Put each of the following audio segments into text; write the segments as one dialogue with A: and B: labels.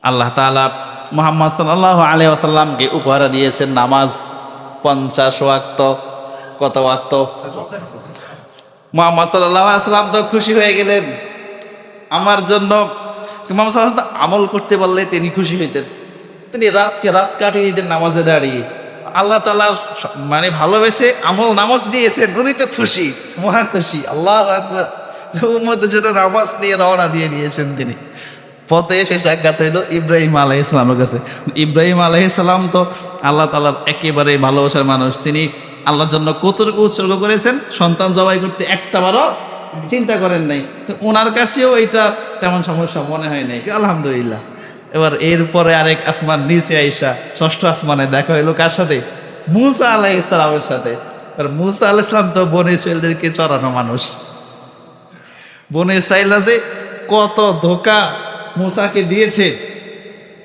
A: আল্লাহ তাআলা মুহাম্মদ সাল্লাল্লাহু আলাইহি ওয়াসাল্লামকে উপহার দিয়েছেন নামাজ 50 ওয়াক্ত। কত ওয়াক্ত? মুহাম্মদ সাল্লাল্লাহু আলাইহি ওয়াসাল্লাম তো খুশি হয়ে গেলেন। আমার জন্য মুহাম্মদ সাল্লাল্লাহু আলাইহি ওয়াসাল্লাম আমল করতে বললে তিনি খুশি হইতেন। তিনি রাতকে রাত কাটিয়ে দিতেন নামাজে দাঁড়িয়ে। আল্লাহ তাআলা মানে ভালোবেসে আমল নামাজ দিয়েছেন, উনি তো খুশি, মহা খুশি। আল্লাহু আকবার। উম্মতের জন্য নামাজ নিয়ে রওনা দিয়ে দিয়েছেন তিনি। পথে এসে সাক্ষাৎ হইল ইব্রাহিম আলাইহিস সালামের কাছে। ইব্রাহিম আলাইহিস সালাম তো আল্লাহ তাআলার একেবারে ভালোবাসার মানুষ। তিনি আল্লাহর জন্য কতটুকু উৎসর্গ করেছেন, সন্তান জবাই করতে একটাবারও চিন্তা করেন নাই। তো ওনার কাছেও এটা তেমন সমস্যা মনে হয় নাই। আলহামদুলিল্লাহ। এবার এরপরে আরেক আসমান নিচে আইসা 6ষ্ঠ আসমানে দেখা হইলো কার সাথে? মূসা আলাইহিস সালামের সাথে। আর মূসা আলাইহিস সালাম তো বনী ইসরাঈলদেরকে চড়ানো মানুষ। বনী ইসরাঈলরা যে কত ধোঁকা মূসাকে দিয়েছে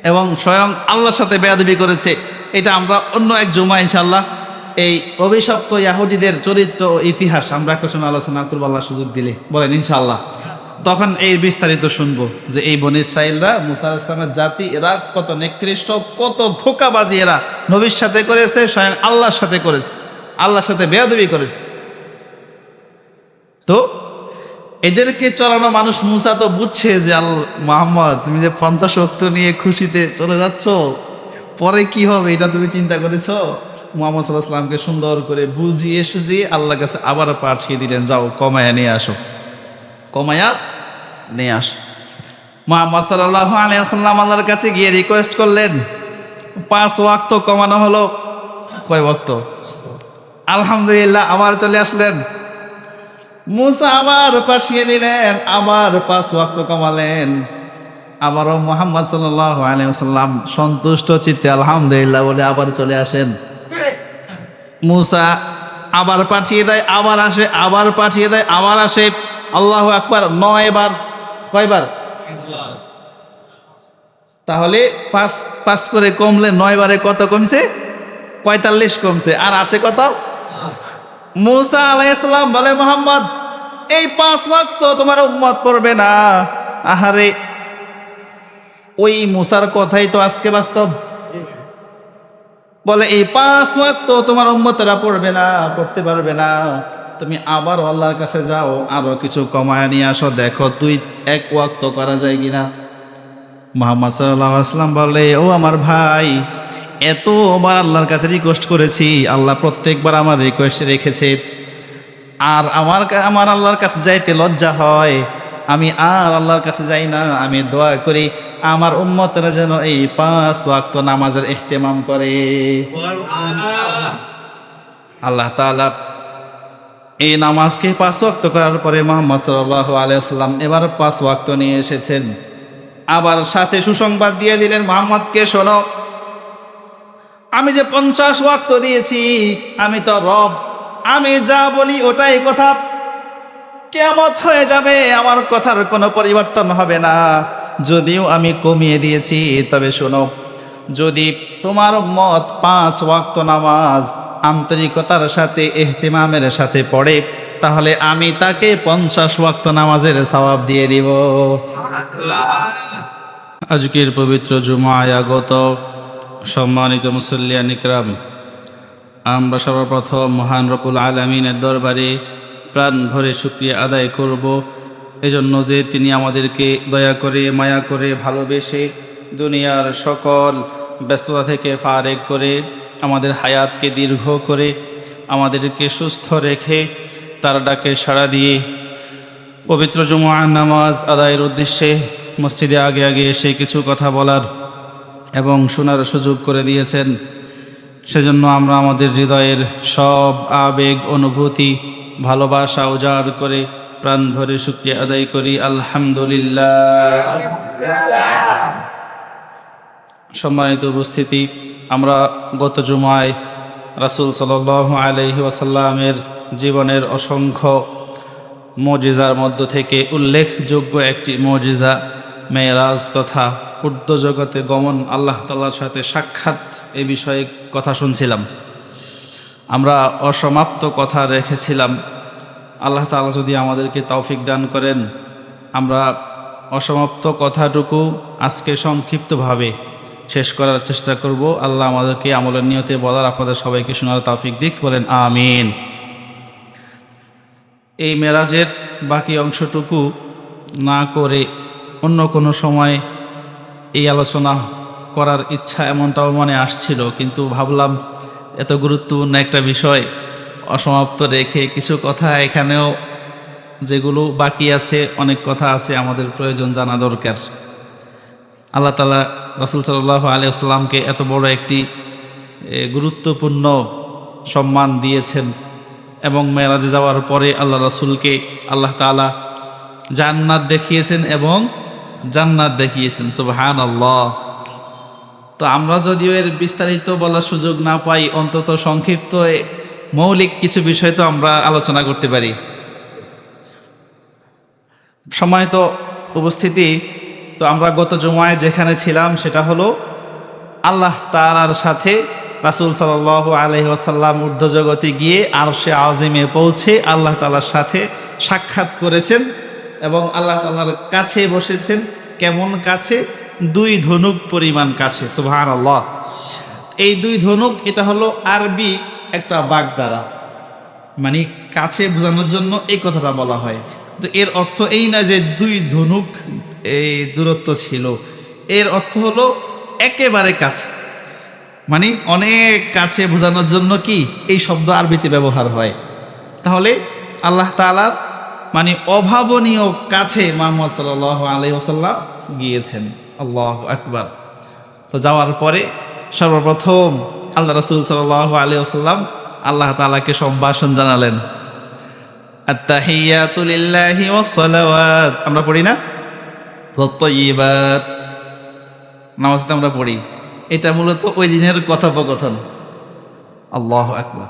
A: এবং স্বয়ং আল্লাহর সাথে বেয়াদবি করেছে, এটা আমরা অন্য এক জুমা ইনশাআল্লাহ এই অভিশপ্ত ইয়াহুদীদের চরিত্র ইতিহাস আমরা একটা সময় আলোচনা করবো, আল্লাহ সুযোগ দিলে। বলেন ইনশাআল্লাহ। তখন এই বিস্তারিত শুনবো যে এই বনী ইসরাঈলরা, মূসা আলাইহিস সালামের জাতি, এরা কত নিকৃষ্ট, কত ধোঁকাবাজি এরা নবীর সাথে করেছে, স্বয়ং আল্লাহর সাথে করেছে, আল্লাহর সাথে বেয়াদবি করেছে। তো এদেরকে চড়ানো মানুষ মূসা তো বুঝছে যে মুহাম্মদ তুমি যে 50 ওয়াক্ত নিয়ে খুশিতে চলে যাচ্ছ, পরে কি হবে এটা তুমি চিন্তা করেছো? মুহাম্মদ সাল্লাল্লাহু আলাইহি ওয়াসাল্লামকে সুন্দর করে বুঝিয়ে সুঝিয়ে আল্লাহর কাছে আবার পাঠিয়ে দিলেন, যাও কমায়া নিয়ে আসো, কমায়া নিয়ে আসো। মুহাম্মদ সাল্লাল্লাহু আলাইহি ওয়াসাল্লাম আল্লাহর কাছে গিয়ে রিকোয়েস্ট করলেন, 5 ওয়াক্ত কমানো হলো। কয় ওয়াক্ত? আলহামদুলিল্লাহ। আবার চলে আসলেন মূসা, আবার পাঠিয়ে দিলেন, আবার 5 ওয়াক্ত কমালেন। আবারও মুহাম্মদ সাল্লাল্লাহু আলাইহি ওয়াসাল্লাম সন্তুষ্ট চিত্তে আলহামদুলিল্লাহ বলে আবার চলে আসেন। মূসা আবার পাঠিয়ে দেয়, আবার আসে, আবার পাঠিয়ে দেয়, আবার আসে। আল্লাহু আকবার। 9 বার। কয়বার? তাহলে 5 করে কমলে 9 বারে কত কমছে? 45 কমছে। আর আছে কত? মূসা আলাইহিস সালাম বলে, মুহাম্মদ এই 5 ওয়াক্ত তোমার উম্মত পড়বে না। আহারে, ওই মূসার কথাই তো আজকে বাস্তব। বলে এই 5 ওয়াক্ত তোমার উম্মতেরা পড়বে না, পড়তে পারবে না। তুমি আবার আল্লাহর কাছে যাও, আরো কিছু কমায় নিয়ে আসো, দেখো 1 ওয়াক্ত করা যায় কিনা। মুহাম্মদ সাল্লাল্লাহু আলাইহি ওয়াসাল্লাম বলে, ও আমার ভাই, এতবার আল্লাহর কাছে রিকোয়েস্ট করেছি, আল্লাহ প্রত্যেকবার আমার রিকোয়েস্ট রেখেছে। আর আমার আল্লাহর কাছে যাইতে লজ্জা হয়, আমি আর আল্লাহর কাছে যাই না। আমি দোয়া করি আমার উম্মতরা যেন এই 5 ওয়াক্ত নামাজের ইহতিমাম করে। আল্লাহ তাআলা এই নামাজকে 5 ওয়াক্ত করার পরে মুহাম্মদ সাল্লাল্লাহু আলাইহি ওয়াসাল্লাম এবার 5 ওয়াক্ত নিয়ে এসেছেন। আবার সাথে সুসংবাদ দিয়ে দিলেন, মুহাম্মদকে শোনো, আমি যে 50 ওয়াক্ত দিয়েছি, আমি তো রব, আমি যা বলি ওটাই কথা। কিয়ামত হয়ে যাবে, আমার কথার কোনো পরিবর্তন হবে না। যদিও আমি কমিয়ে দিয়েছি, তবে শোনো, যদি তোমার উম্মত 5 ওয়াক্ত নামাজ আন্তরিকতার সাথে, ইহতিমামের সাথে পড়ে, তাহলে আমি তাকে 50 ওয়াক্ত নামাজের সওয়াব দিয়ে দিব। আজকের পবিত্র জুমায় আগত সম্মানিত মুসল্লিয়ান ইকরাম, আমরা সর্বপ্রথম মহান রব্বুল আলামিনের দরবারে প্রাণ ভরে শুকরিয়া আদায় করব, এজন্য যে তিনি আমাদেরকে দয়া করে, মায়া করে, ভালোবেসে দুনিয়ার সকল ব্যস্ততা থেকে ফারেক করে, আমাদের হায়াতকে দীর্ঘ করে, আমাদেরকে সুস্থ রেখে, তার ডাকে সাড়া দিয়ে পবিত্র জুমআর নামাজ আদায়ের উদ্দেশ্যে মসজিদে আগে আগে এসে কিছু কথা বলার এবং শোনার সুযোগ করে দিয়েছেন। সেজন্য আমরা আমাদের হৃদয়ের সব আবেগ, অনুভূতি, ভালোবাসা উজাড় করে প্রাণ ভরে শুকরিয়া আদায় করি, আলহামদুলিল্লাহ। সম্মানিত উপস্থিতি, আমরা গত জুমায় রাসূল সাল্লাল্লাহু আলাইহি ওয়াসাল্লামের জীবনের অসংখ্য মুজিজার মধ্য থেকে উল্লেখযোগ্য একটি মুজিজা মেরাজ তথা ঊর্ধ্ব জগতে গমন, আল্লাহ তাআলার সাথে সাক্ষাৎ, এই বিষয়ে কথা শুনছিলাম। আমরা অসমাপ্ত কথা রেখেছিলাম। আল্লাহ তাআলা যদি আমাদেরকে তৌফিক দান করেন, আমরা অসমাপ্ত কথাটুকু আজকে সংক্ষিপ্তভাবে শেষ করার চেষ্টা করব। আল্লাহ আমাদেরকে আমলের নিয়তে বলার, আপনাদের সবাইকে শোনার তৌফিক দিক, বলেন আমিন। এই মেরাজের বাকি অংশটুকু না করে অন্য কোনো সময় এই আলোচনা করার ইচ্ছা এমনটাও মনে আসছিল, কিন্তু ভাবলাম এত গুরুত্বপূর্ণ একটা বিষয় অসমাপ্ত রেখে কিছু কথা এখানেও যেগুলো বাকি আছে, অনেক কথা আছে আমাদের প্রয়োজন জানা দরকার। আল্লাহ তাআলা রাসূল সাল্লাল্লাহু আলাইহি ওয়াসাল্লামকে এত বড় একটি গুরুত্বপূর্ণ সম্মান দিয়েছেন এবং মেরাজে যাওয়ার পরে আল্লাহ রাসূলকে আল্লাহ তাআলা জান্নাত দেখিয়েছেন এবং জান্নাত দেখিয়েছেন। সুবহানাল্লাহ। তো আমরা যদিও এর বিস্তারিত বলার সুযোগ না পাই, অন্তত সংক্ষিপ্ত মৌলিক কিছু বিষয় তো আমরা আলোচনা করতে পারি। সম্মানিত উপস্থিতি, তো আমরা গত জুমায় যেখানে ছিলাম সেটা হলো আল্লাহ তাআলার সাথে রাসূল সাল্লাল্লাহু আলাইহি ওয়াসাল্লাম ঊর্ধ্বজগতে গিয়ে আরশে আযিমে পৌঁছে আল্লাহ তাআলার সাথে সাক্ষাৎ করেছেন এবং আল্লাহ তাআলার কাছে বসেছেন। কেমন কাছে? 2 ধনুক পরিমাণ কাছে। সুবহানাল্লাহ। এই 2 ধনুক, এটা হলো আরবি একটা বাগধারা, মানে কাছে বোঝানোর জন্য এই কথাটা বলা হয়। তো এর অর্থ এই না যে 2 ধনুক এই দূরত্ব ছিল, এর অর্থ হলো একেবারে কাছে, মানে অনেক কাছে বোঝানোর জন্য কি এই শব্দ আরবিতে ব্যবহার হয়। তাহলে আল্লাহ তাআলার মানে অভাবনীয় কাছে মুহাম্মদ সাল্লাল্লাহু আলাইহি ওয়াসাল্লাম গিয়েছেন। আল্লাহু আকবার। তো যাওয়ার পরে সর্বপ্রথম আল্লাহ রাসূল সাল্লাল্লাহু আলাইহি ওয়াসাল্লাম আল্লাহ তাআলাকে সম্ভাষণ জানালেন। আত-তাহিয়াতু লিল্লাহি ওয়াস-সালাওয়াত, আমরা পড়ি না? ওয়াত-তাইয়্যিবাত, নামাজে আমরা পড়ি। এটা মূলত ওই দিনের কথোপকথন। আল্লাহু আকবার।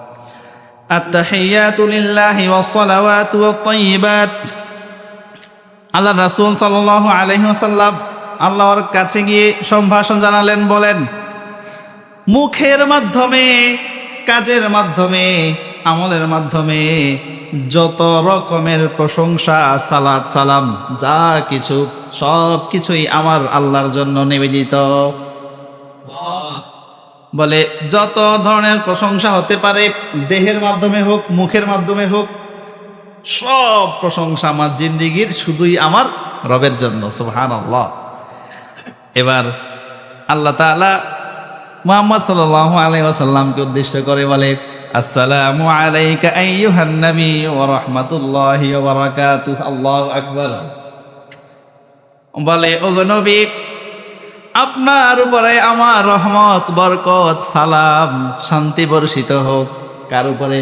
A: আত-তাহিয়াতু লিল্লাহি ওয়াস-সালাওয়াতু ওয়াত-তাইয়্যিবাত। আল্লাহ রাসূল সাল্লাল্লাহু আলাইহি ওয়াসাল্লাম আল্লাহর কাছে গিয়ে সম্ভাষণ জানালেন, বলেন মুখের মাধ্যমে, কাজের মাধ্যমে, আমলের মাধ্যমে যত রকমের প্রশংসা, সালাত, সালাম, যা কিছু সব কিছুই আমার আল্লাহর জন্য নিবেদিত। বলে যত ধরনের প্রশংসা হতে পারে, দেহের মাধ্যমে হোক, মুখের মাধ্যমে হোক, সব প্রশংসা আমার জিন্দেগির শুধুই আমার রবের জন্য। সুবহানাল্লাহ। এবার আল্লাহ তাআলা মুহাম্মদ সাল্লাল্লাহু আলাইহি ওয়াসাল্লামকে উদ্দেশ্য করে বলে, আসসালামু আলাইকা আইয়ুহান নবী ওয়া রাহমাতুল্লাহি ওয়া বারাকাতুহু। আল্লাহু আকবার। বলে ওগো নবী, আপনার উপরে আমার রহমত, বরকত, সালাম, শান্তি বর্ষিত হোক। কার উপরে?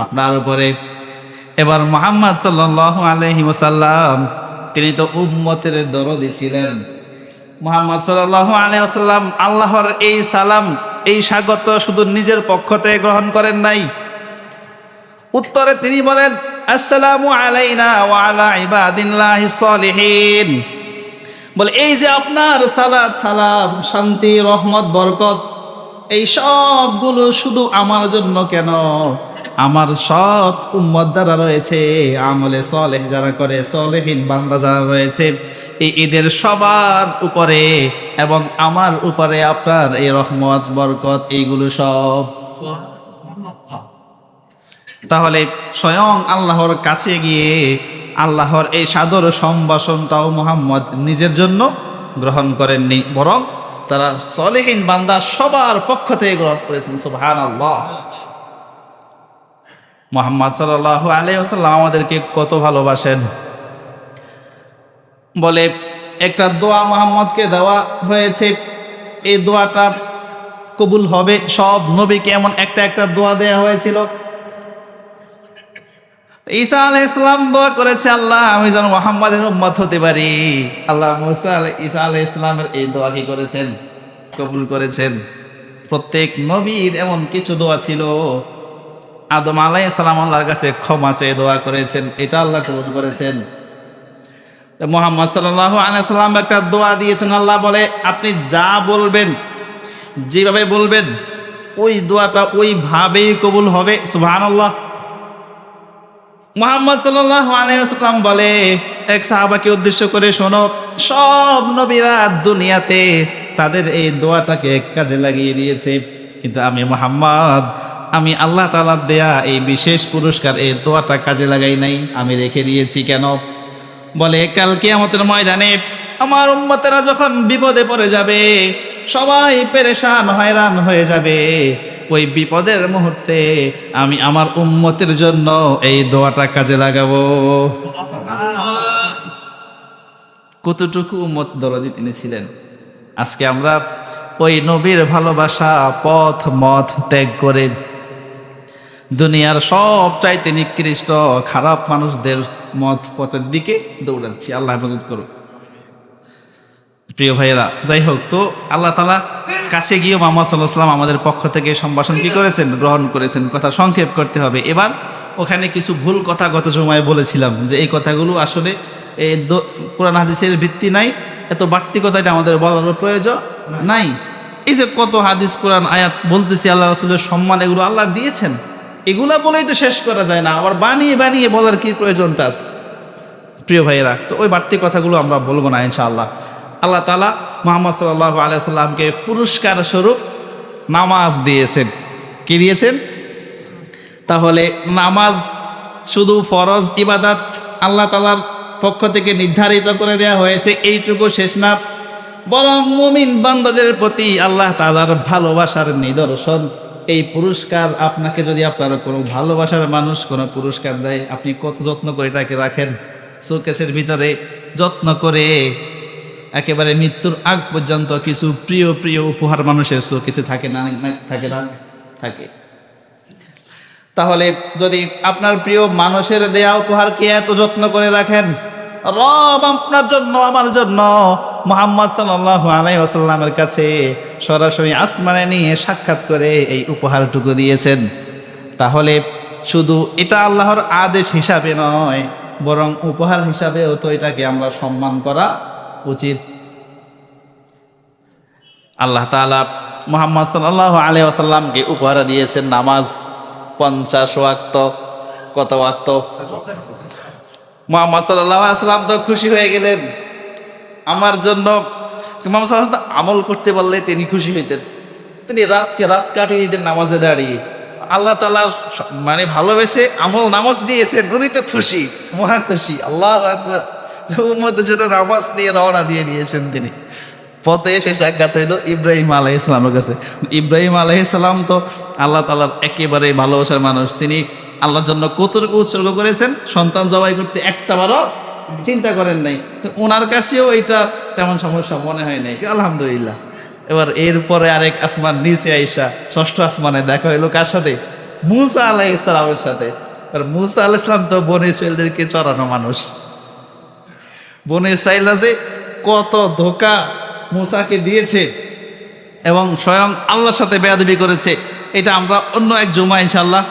A: আপনার উপরে। এবার মুহাম্মদ সাল্লাল্লাহু আলাইহি ওয়াসাল্লাম তিনি তো উম্মতের দরদি ছিলেন। মুহাম্মদ সাল্লাল্লাহু আলাইহি ওয়াসাল্লাম আল্লাহর এই সালাম, এই স্বাগত শুধু নিজের পক্ষ থেকে গ্রহণ করেন নাই, উত্তরে তিনি বলেন আসসালামু আলাইনা ওয়া আলা ইবাদিল্লাহিস সালিহিন। বলে এই যে আপনার সালাত, সালাম, শান্তি, রহমত, বরকত, এই সবগুলো শুধু আমার জন্য কেন, আমার সৎ উম্মত যারা রয়েছে, আমলে সলেহ যারা করে, সলেহীন বান্দা যারা রয়েছে, এই ঈদের সবার উপরে এবং আমার উপরে আপনার এই রহমত, বরকত, এইগুলো সব। তাহলে স্বয়ং আল্লাহর কাছে গিয়ে আল্লাহর এই সাদর সম্ভাষণটাও মুহাম্মদ নিজের জন্য গ্রহণ করেননি, বরং তারা সলেহীন বান্দা সবার পক্ষ থেকে গ্রহণ করেছেন। সুবহানাল্লাহ। মুহাম্মদ সাল্লাল্লাহু আলাইহি ওয়াসাল্লাম আমাদেরকে কত ভালোবাসেন। বলে একটা দোয়া মুহাম্মদকে দেওয়া হয়েছে, এই দোয়াটা কবুল হবে। সব নবীকে এমন একটা একটা দোয়া দেওয়া হয়েছিল। ঈসা আলাইহিস সালাম দোয়া করেছে, আল্লাহ আমি যেন মুহাম্মাদের উম্মত হতে পারি। আল্লাহ ঈসা আলাইহিস সালামের এই দোয়া কি করেছেন? কবুল করেছেন। প্রত্যেক নবীর এমন কিছু দোয়া ছিল, আদম আলাইহিস সালাম আল্লাহর কাছে ক্ষমা চেয়ে দোয়া করেছেন, এটা আল্লাহ কবুল করেছেন। মুহাম্মদ সাল্লাল্লাহু আলাইহি ওয়াসাল্লাম একটা দোয়া দিয়েছেন, আল্লাহ বলে আপনি যা বলবেন, যেভাবে বলবেন, ওই দোয়াটা ওইভাবেই কবুল হবে। সুবহানাল্লাহ। মুহাম্মদ সাল্লাল্লাহু আলাইহি ওয়াসাল্লাম বলে এক সাহাবাকে উদ্দেশ্য করে, শোনো, সব নবীরা দুনিয়াতে তাদের এই দোয়াটাকে কাজে লাগিয়ে দিয়েছে, কিন্তু আমি মুহাম্মদ, আমি আল্লাহ তাআলার দেয়া এই বিশেষ পুরস্কার, এই দোয়াটা কাজে লাগাই নাই, আমি রেখে দিয়েছি। কেন? বলে কাল কিয়ামতের ময়দানে আমার উম্মতেরা যখন বিপদে পড়ে যাবে, সবাই পেরেশান হয়রান হয়ে যাবে, ওই বিপদের মুহূর্তে আমি আমার উম্মতের জন্য এই দোয়াটা কাজে লাগাবো। কতটুকু উম্মত দরদি তিনি ছিলেন। আজকে আমরা ওই নবীর ভালোবাসা পথ মত ত্যাগ করে দুনিয়ার সব চাইতে নিকৃষ্ট খারাপ মানুষদের মত পথের দিকে দৌড়াচ্ছি। আল্লাহ হেফাজত করুন। প্রিয় ভাইয়েরা, যাই হোক, তো আল্লাহ তাআলা কাছে গিয়ে মুহাম্মদ সাল্লাল্লাহু আলাইহি ওয়াসাল্লাম আমাদের পক্ষ থেকে সম্ভাষণ কি করেছেন? গ্রহণ করেছেন। কথা সংক্ষেপ করতে হবে। এবার ওখানে কিছু ভুল কথা গত জুমায় বলেছিলাম যে এই কথাগুলো আসলে কোরআন হাদিসের ভিত্তি নাই, এত বাড়তি কথা এটা আমাদের বলার প্রয়োজন নাই। এই যে কত হাদিস কোরআন আয়াত বলতেছি আল্লাহ রাসূলের সম্মান, এগুলো আল্লাহ দিয়েছেন, এগুলা বলেই তো শেষ করা যায় না, আবার বানিয়ে বানিয়ে বলার কি প্রয়োজনটা আছে? প্রিয় ভাইয়েরা, তো ওই বাড়তি কথাগুলো আমরা বলবো না ইনশাআল্লাহ। আল্লাহ তাআলা মুহাম্মদ সাল্লাল্লাহু আলাইহি ওয়াসাল্লামকে পুরস্কার স্বরূপ নামাজ দিয়েছেন। কি দিয়েছেন? তাহলে নামাজ শুধু ফরজ ইবাদত আল্লাহ তাআলার পক্ষ থেকে নির্ধারিত করে দেওয়া হয়েছে, এইটুকু শেষ না, বরং মুমিন বান্দাদের প্রতি আল্লাহ তাআলার ভালোবাসার নিদর্শন এই পুরস্কার। আপনাকে যদি আপনার কোনো ভালোবাসার মানুষ কোনো পুরস্কার দেয়, আপনি কত যত্ন করে এটাকে রাখেন শোকেসের ভিতরে, যত্ন করে একেবারে মৃত্যুর আগ পর্যন্ত কিছু প্রিয় প্রিয় উপহার মানুষের শোকেসে থাকে না? থাকে না? থাকে। তাহলে যদি আপনার প্রিয় মানুষের দেয়া উপহারকে এত যত্ন করে রাখেন, রব আপনার জন্য আমার জন্য মুহাম্মদ সাল্লাল্লাহু আলাইহি ওয়াসাল্লামের কাছে সরাসরি আসমানে নিয়ে সাক্ষাৎ করে এই উপহারটুকু দিয়েছেন, তাহলে শুধু এটা আল্লাহর আদেশ হিসাবে নয়, বরং উপহার হিসাবেও তো এটাকে আমরা সম্মান করা উচিত। আল্লাহ তাআলা মুহাম্মদ সাল্লাল্লাহু আলাইহি ওয়াসাল্লামকে উপহার দিয়েছেন নামাজ 50 ওয়াক্ত। কত ওয়াক্ত? মুহাম্মদ সাল্লাল্লাহু আলাইহি ওয়াসাল্লাম তো খুশি হয়ে গেলেন আমার জন্য। মুহাম্মদ সাল্লাল্লাহু আলাইহি ওয়াসাল্লাম আমল করতে পারলে তিনি খুশি হইতেন, তিনি রাতকে রাত কাটিয়ে দিতেন নামাজে দাঁড়িয়ে। আল্লাহ তাআলা মানে ভালোবেসে আমল নামাজ দিয়েছেন, উনি তো খুশি, মহা খুশি। আল্লাহু আকবার। উম্মতের জন্য নামাজ নিয়ে রওনা দিয়ে দিয়েছেন তিনি। পথে এসে সাক্ষাৎ হইল ইব্রাহিম আলাইহিস সালামের কাছে। ইব্রাহিম আলাইহিস সালাম তো আল্লাহ তাআলার একেবারে ভালোবাসার মানুষ, তিনি আল্লাহর জন্য কতটুকু উৎসর্গ করেছেন, সন্তান জবাই করতে একটা বারও চিন্তা করেন নাই। তো ওনার কাছেও এটা তেমন সমস্যা মনে হয় নাই, আলহামদুলিল্লাহ। এবার এরপরে আরেক আসমান নিচে আইসা 6ষ্ঠ আসমানে দেখা হইলো কার সাথে? মূসা আলাইহিস সালামের সাথে। আর মূসা আলাইহিস সালাম তো বনী ইসরাঈলদেরকে চড়ানো মানুষ। বনী ইসরাঈলরা যে কত ধোঁকা মূসাকে দিয়েছে এবং স্বয়ং আল্লাহর সাথে বেয়াদবি করেছে, এটা আমরা অন্য এক জুমা ইনশাআল্লাহ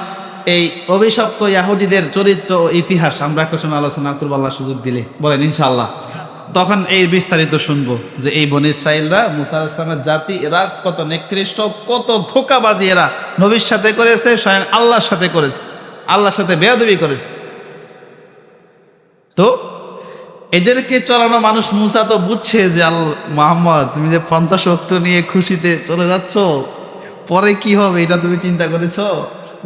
A: এই অভিশপ্ত ইয়াহুদীদের চরিত্র ইতিহাস আমরা একটা সময় আলোচনা করবো, আল্লাহ সুযোগ দিলে, বলেন ইনশাআল্লাহ। তখন এই বিস্তারিত শুনবো যে এই বনী ইসরাঈলরা, মূসা আলাইহিস সালামের জাতি, এরা কত নিকৃষ্ট, কত ধোঁকাবাজি এরা নবীর সাথে করেছে, স্বয়ং আল্লাহর সাথে করেছে, আল্লাহর সাথে বেয়াদবি করেছে। তো এদেরকে চলানো মানুষ মূসা তো বুঝছে যে মুহাম্মদ তুমি যে 50 ওয়াক্ত নিয়ে খুশিতে চলে যাচ্ছ, পরে কি হবে এটা তুমি চিন্তা করেছো?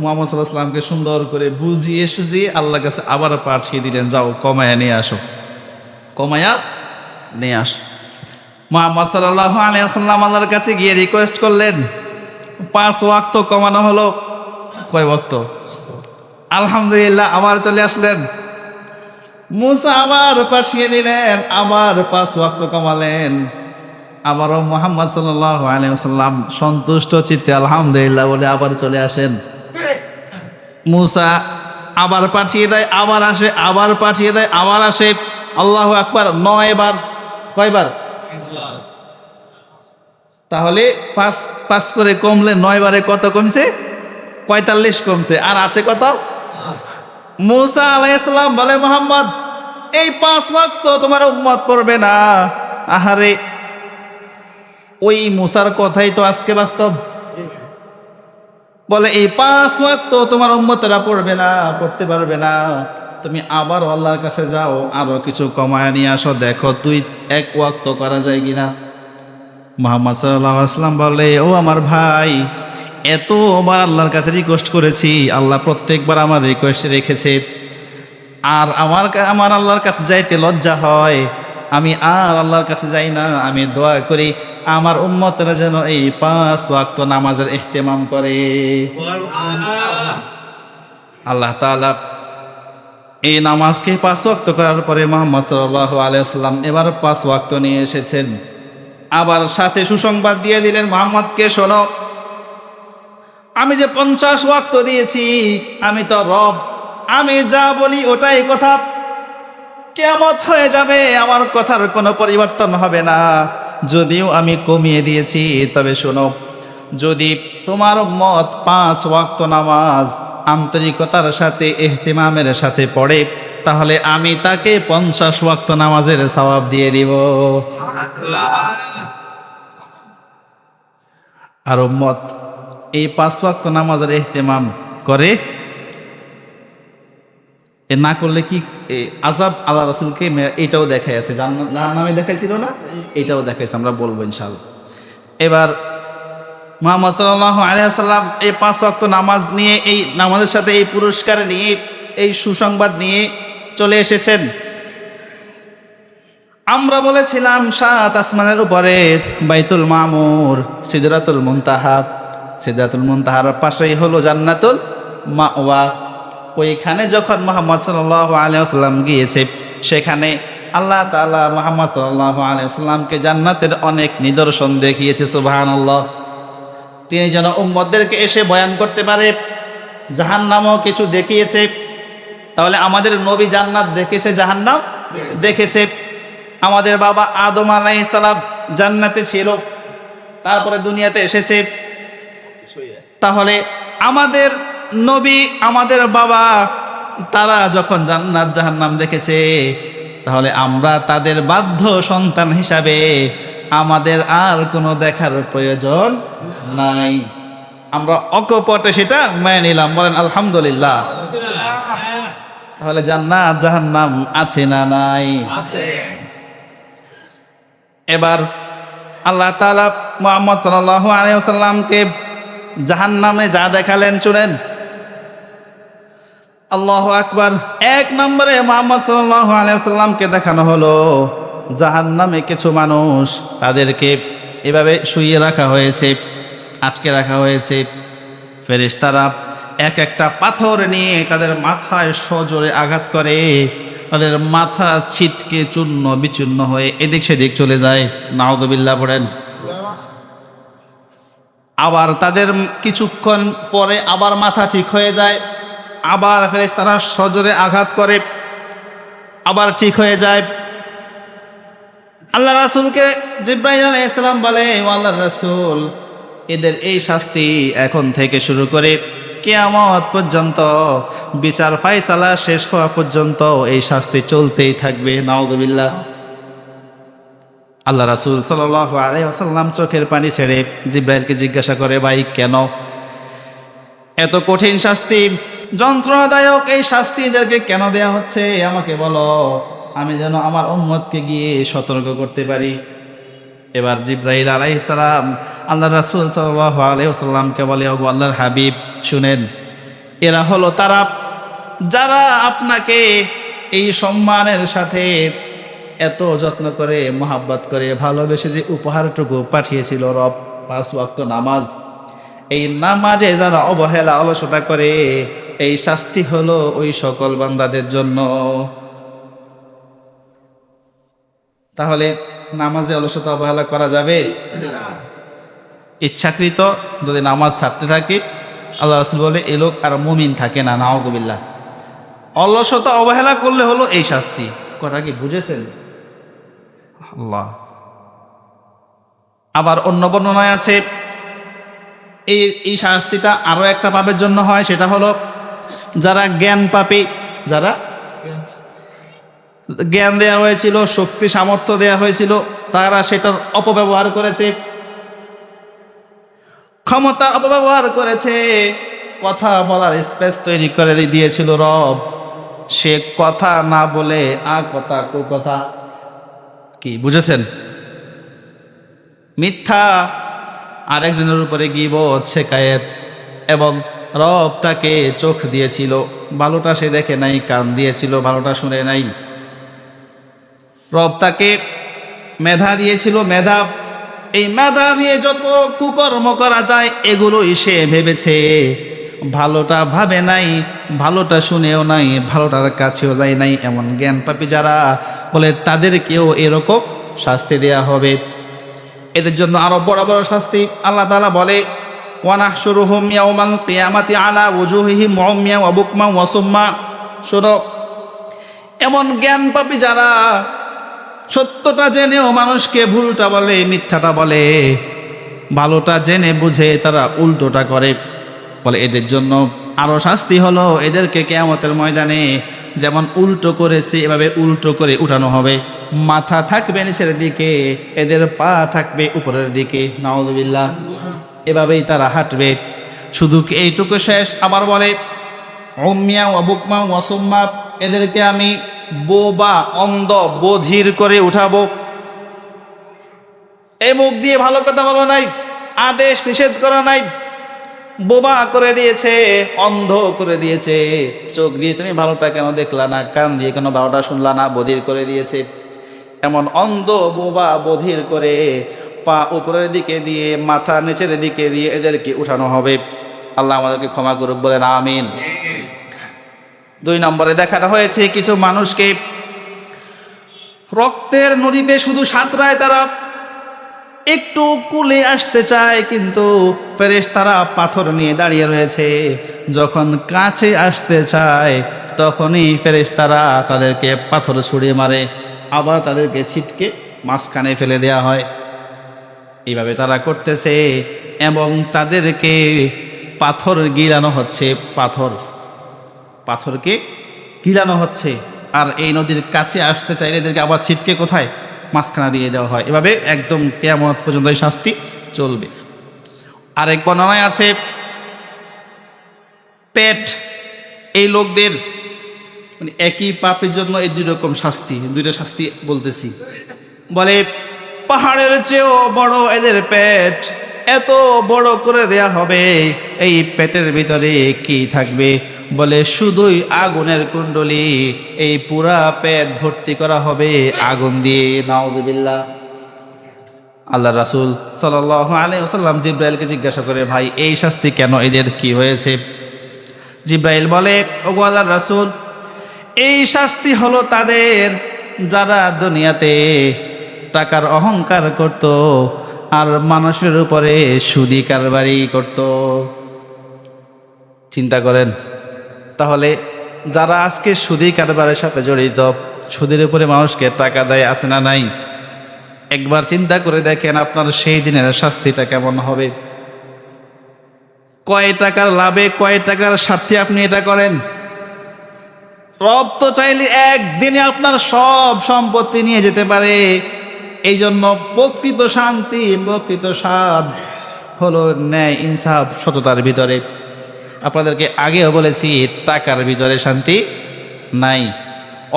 A: মুহাম্মদ সাল্লাল্লাহু আলাইহি ওয়াসাল্লামকে সুন্দর করে বুঝিয়ে সুঝিয়ে আল্লাহর কাছে আবার পাঠিয়ে দিলেন, যাও কমায়া নিয়ে আসো, কমায়া নিয়ে আসো। মুহাম্মদ সাল্লাল্লাহু আলাইহি ওয়াসাল্লাম আল্লাহর কাছে গিয়ে রিকোয়েস্ট করলেন, 5 ওয়াক্ত কমানো হলো। কয় ওয়াক্ত? আলহামদুলিল্লাহ, আবার চলে আসলেন। মূসা আবার পাঠিয়ে দিলেন, আবার 5 ওয়াক্ত কমালেন। আবারও মুহাম্মদ সাল্লাল্লাহু আলাইহি ওয়াসাল্লাম সন্তুষ্ট চিত্তে আলহামদুলিল্লাহ বলে আবার চলে আসেন। মূসা আবার পাঠিয়ে দেয়, আবার আসে, আবার পাঠিয়ে দেয়, আবার আসে। আল্লাহু আকবার, 9 বার। কয়বার? তাহলে 5 করে কমলে 9 বারে কত কমছে? 45 কমছে। আর আছে কত? মূসা আলাইহিস সালাম বলে, মুহাম্মদ এই 5 ওয়াক্ত তোমার উম্মত পড়বে না। আহারে, ওই মূসার কথাই তো আজকে বাস্তব। বলে এই 5 ওয়াক্ত তোমার উম্মতেরা পড়বে না, পড়তে পারবে না। তুমি আবার আল্লাহর কাছে যাও, আরো কিছু কমায় নিয়ে আসো, দেখো তুই এক ওয়াক্ত করা যায় কিনা। মুহাম্মদ সাল্লাল্লাহু আলাইহি ওয়াসাল্লাম বলে, ও আমার ভাই, এতবার আল্লাহর কাছে রিকোয়েস্ট করেছি, আল্লাহ প্রত্যেকবার আমার রিকোয়েস্ট রেখেছে। আর আমার আল্লাহর কাছে যাইতে লজ্জা হয়, আমি আর আল্লাহর কাছে যাই না। আমি দোয়া করি আমার উম্মতরা যেন এই 5 ওয়াক্ত নামাজের ইহতিমাম করে। আল্লাহ তাআলা এই নামাজকে 5 ওয়াক্ত করার পরে মুহাম্মদ সাল্লাল্লাহু আলাইহি ওয়াসাল্লাম এবার 5 ওয়াক্ত নিয়ে এসেছেন। আবার সাথে সুসংবাদ দিয়ে দিলেন, মুহাম্মদকে শোনো, আমি যে 50 ওয়াক্ত দিয়েছি, আমি তো রব, আমি যা বলি ওটাই কথা, কিয়ামত হয়ে যাবে, আমার কথার কোনো পরিবর্তন হবে না। যদিও আমি কমিয়ে দিয়েছি, তবে শোনো, যদি তোমার উম্মত 5 ওয়াক্ত নামাজ আন্তরিকতার সাথে ইহতিমামের সাথে পড়ে, তাহলে আমি তাকে 50 ওয়াক্ত নামাজের সওয়াব দিয়ে দিব। আর উম্মত এই 5 ওয়াক্ত নামাজের ইহতিমাম করে, এ না করলে কি আযাব আল্লাহ রাসূলকে এটাও দেখাই আছে, জাহান্নামে দেখাইছিল না, এটাও দেখাইছে, আমরা বলবো ইনশাআল্লাহ। এবার মুহাম্মদ সাল্লাল্লাহু আলাইহি ওয়াসাল্লাম এই 5 ওয়াক্ত নামাজ নিয়ে, এই নামাজের সাথে এই পুরস্কার নিয়ে, এই সুসংবাদ নিয়ে চলে এসেছেন। আমরা বলেছিলাম 7 আসমানের উপরে বাইতুল মামুর, সিদরাতুল মুনতাহা, সিদরাতুল মুনতাহার পাশেই হলো জান্নাতুল মাওয়া। ওইখানে যখন মুহাম্মদ সাল্লাল্লাহু আলাইহি ওয়াসাল্লাম গিয়েছে, সেখানে আল্লাহ তাআলা মুহাম্মদ সাল্লাল্লাহু আলাইহি ওয়াসাল্লামকে জান্নাতের অনেক নিদর্শন দেখিয়েছে, সুবহানাল্লাহ। তিনি যেন উম্মতদেরকে এসে বয়ান করতে পারে। জাহান্নামও কিছু দেখিয়েছে। তাহলে আমাদের নবী জান্নাত দেখেছে, জাহান্নাম দেখেছে। আমাদের বাবা আদম আলাইহিস সালাম জান্নাতে ছিল, তারপরে দুনিয়াতে এসেছে। তাহলে আমাদের নবী, আমাদের বাবা, তারা যখন জান্নাত জাহান্নাম দেখেছে, তাহলে আমরা তাদের বাধ্য সন্তান হিসাবে আমাদের আর কোনো দেখার প্রয়োজন নাই। আমরা অকপটে সেটা মেনে নিলাম, বলেন আলহামদুলিল্লাহ। তাহলে জান্নাত জাহান্নাম আছে না নাই? এবার আল্লাহ তাআলা মুহাম্মদ সাল্লাল্লাহু আলাইহি ওয়াসাল্লামকে জাহান্নামে যা দেখালেন শুনেন। আল্লাহু আকবার। 1 নম্বরে মুহাম্মদ সাল্লাল্লাহু আলাইহি ওয়াসাল্লামকে দেখানো হলো জাহান্নামে কিছু মানুষ, তাদেরকে এভাবে শুইয়ে রাখা হয়েছে, আটকে রাখা হয়েছে। ফেরেশতারা এক একটা পাথর নিয়ে তাদের মাথায় সজোরে আঘাত করে, তাদের মাথা ছিটকে চূর্ণ বিচূর্ণ হয়ে এদিক সেদিক চলে যায়। নাউযুবিল্লাহ পড়েন। আবার তাদের কিছুক্ষণ পরে আবার মাথা ঠিক হয়ে যায়, আবার ফেরেশতারা সজোরে আঘাত করে, আবার ঠিক হয়ে যায়। আল্লাহ রাসূলকে জিবরাইল আলাইহিস সালাম বলে, ও আল্লাহর রাসূল, এদের এই শাস্তি এখন থেকে শুরু করে কিয়ামত পর্যন্ত, বিচার ফায়সালা শেষ হওয়া পর্যন্ত এই শাস্তি চলতেই থাকবে। নাউযুবিল্লাহ। আল্লাহ রাসূল সাল্লাল্লাহু আলাইহি ওয়াসাল্লাম চোখের পানি ছেড়ে জিবরাইলকে জিজ্ঞাসা করে, ভাই কেন এত কঠিন শাস্তি, যন্ত্রণাদায়ক এই শাস্তি এদেরকে কেন দেয়া হচ্ছে, আমাকে বলো, আমি যেন আমার উম্মতকে গিয়ে সতর্ক করতে পারি। এবার জিবরাইল আলাইহিস সালাম আল্লাহ রাসূল সাল্লাল্লাহু আলাইহি ওয়াসাল্লামকে বলে, ও আল্লাহর হাবিব শুনেন, এরা হলো তারা যারা আপনাকে এই সম্মানের সাথে এত যত্ন করে, মোহাব্বত করে, ভালোবেসে যে উপহারটুকু পাঠিয়েছিল রব, 5 ওয়াক্ত নামাজ, এই নামাজে যারা অবহেলা অলসতা করে, এই শাস্তি হলো ওই সকল বান্দাদের জন্য। তাহলে নামাজে অলসতা অবহেলা করা যাবে? ইচ্ছাকৃত যদি নামাজ ছাড়তে থাকে, আল্লাহ রাসূল বলে এই লোক আর মুমিন থাকে না। নাউযুবিল্লাহ। অলসতা অবহেলা করলে হলো এই শাস্তি। কথা কি বুঝেছেন? আল্লাহ। আবার অন্য বর্ণনায় আছে এই শাস্তিটা আরো একটা পাপের জন্য হয়, সেটা হলো যারা জ্ঞান পাপী, যারা জ্ঞান দেয়া হয়েছিল, শক্তি সামর্থ্য দেয়া হয়েছিল, তারা সেটার অপব্যবহার করেছে, ক্ষমতার অপব্যবহার করেছে, কথা বলার স্পেস তৈরি করে দিয়েছিল রব, সে কথা না বলে কথা কো কথা। কি বুঝেছেন? মিথ্যা, আরেকজনের উপরে গীবত, শিকায়েত। এবং রব তাকে চোখ দিয়েছিল, ভালোটা সে দেখে নাই, কান দিয়েছিল, ভালোটা শুনে নাই। রব তাকে মেধা দিয়েছিল, মেধা। এই মেধা দিয়ে যত কুকর্ম করা যায় এগুলোই সে ভেবেছে, ভালোটা ভাবে নাই, ভালোটা শুনেও নাই, ভালোটার কাছেও যায় নাই। এমন জ্ঞান পাপী যারা, বলে তাদেরকেও এরকম শাস্তি দেয়া হবে। এদের জন্য আরো বড় বড় শাস্তি। আল্লাহ তাআলা বলে, ওয়ানাহশুরুহুম ইয়াওমাল কিয়ামাতি আলা ওয়ুজুহিহিম উমিয়া ওয়া বুকমা ওয়া সুম্মা। শোনো, এমন জ্ঞান পাপী যারা সত্যটা জেনেও মানুষকে ভুলটা বলে, মিথ্যাটা বলে, ভালোটা জেনে বুঝে তারা উল্টোটা করে, বলে এদের জন্য আরো শাস্তি হলো, এদেরকে কিয়ামতের ময়দানে যেমন উল্টো করেছে এভাবে উল্টো করে উঠানো হবে। মাথা থাকবে নিচের দিকে, এদের পা থাকবে উপরের দিকে। নাউযুবিল্লাহ। এভাবেই তারা হাঁটবে। শুধু এইটুকু শেষ, আবার বলে উমিয়া ওয়া বুকমা ওয়া সুম্মা, এদেরকে আমি বোবা, অন্ধ, বধির করে উঠাবো। এই মুখ দিয়ে ভালো কথা বলো নাই, আদেশ নিষেধ করা নাই, বোবা করে দিয়েছে, অন্ধ করে দিয়েছে। চোখ দিয়ে তুমি ভালোটা কেন দেখলা না, কান দিয়ে কেন ভালোটা শুনলা না, বধির করে দিয়েছে। এমন অন্ধ, বোবা, বধির করে পা উপরের দিকে দিয়ে মাথা নিচের দিকে দিয়ে এদেরকে উঠানো হবে। আল্লাহ আমাদেরকে ক্ষমা করুক, বলেন আমিন। 2 নম্বরে দেখানো হয়েছে কিছু মানুষকে রক্তের নদীতে শুধু সাঁতরায়, তারা একটু কুলে আসতে চায়, কিন্তু ফেরেশতারা পাথর নিয়ে দাঁড়িয়ে রয়েছে। যখন কাছে আসতে চায় তখনই ফেরেশতারা তাদেরকে পাথর ছুঁড়ে মারে, আবার তাদেরকে ছিটকে মাঝখানে ফেলে দেয়া হয়। এইভাবে তারা করতেছে এবং তাদেরকে পাথর গিলানো হচ্ছে, পাথরকে গিলানো হচ্ছে। আর এই নদীর কাছে আসতে চাইলে এদেরকে আবার ছিটকে কোথায়, মাঝখানা দিয়ে দেওয়া হয়। এভাবে একদম কিয়ামত পর্যন্ত এই শাস্তি চলবে। আরেক বর্ণনায় আছে পেট, এই লোকদের মানে একই পাপের জন্য এই 2 রকম শাস্তি, 2টা শাস্তি বলতেছি। বলে পাহাড়ের চেয়েও বড় এদের পেট, এত বড় করে দেয়া হবে। এই পেটের ভিতরে কি থাকবে? বলে শুধুই আগুনের কুণ্ডলী, এই পুরা পেট ভর্তি করা হবে আগুন দিয়ে। নাউযুবিল্লাহ। আল্লাহ রাসূল সাল্লাল্লাহু আলাইহি ওয়াসাল্লাম জিবরাইলকে জিজ্ঞাসা করে, ভাই এই শাস্তি কেন, এদের কি হয়েছে? জিবরাইল বলে, ওগো আল্লাহর রাসূল, এই শাস্তি হলো তাদের যারা দুনিয়াতে টাকার অহংকার করত আর মানুষের উপরে সুদি কারবারি করত। চিন্তা করেন তাহলে, যারা আজকে সুদি কারবারের সাথে জড়িত, সুদের উপরে মানুষকে টাকা দেয়, আছে না নাই? একবার চিন্তা করে দেখেন আপনার সেই দিনের শাস্তিটা কেমন হবে। কয় টাকার লাভে, কয় টাকার স্বার্থে আপনি এটা করেন? রব তো চাইলে একদিনে আপনার সব সম্পত্তি নিয়ে যেতে পারে। এই জন্য প্রকৃত শান্তি, প্রকৃত স্বাদ হলো ন্যায়, ইনসাফ, সততার ভিতরে। আপনাদেরকে আগেও বলেছি, টাকার ভিতরে শান্তি নাই।